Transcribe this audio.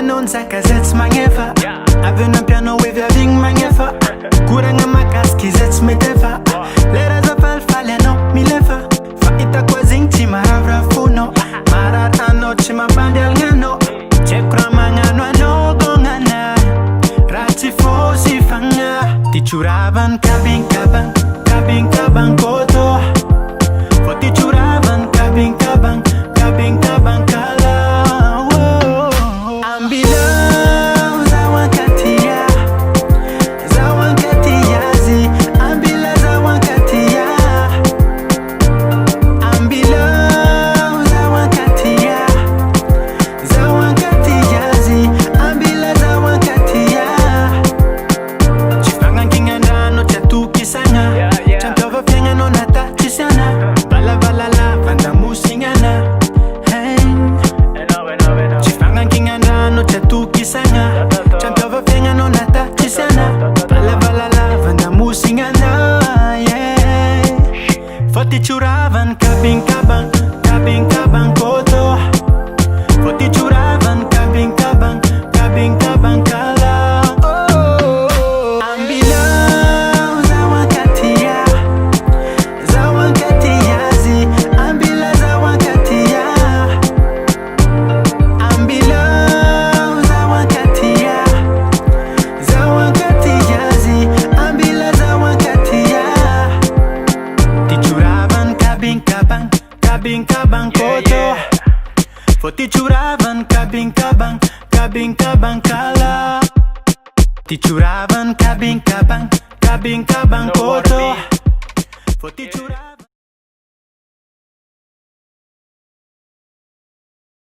non sa casette mangefa. Avendo un piano with a ding mangefa. Kuranga makaski zets metefa. Lera za falfale no milefa. Fa ita kwa zingti maravra funo. Marat ano chima bandel ngano. Chekra mangano ano gongana. Rati fosi fanga. Tichuravan kabing kabang. Kabing kabang koto. For tichuravan kabing kabang. Kabing kabang kala. Tichuravan kabing kabang, kabing kabang koto. Foti churavan kabing kabang, kabing kabang kala. Ambilau zawan katia, zawan katia zi. Ambila zawan katia, ambilau zawan katia, zawan katia zi. Ambila zawan katia. Tichuravan kabing kabang, kabing kabang koto. For tichuravan kabing kabang, kabing kabang kala. Tichuravan kabing kabang, kabing kabang koto. For tichuravan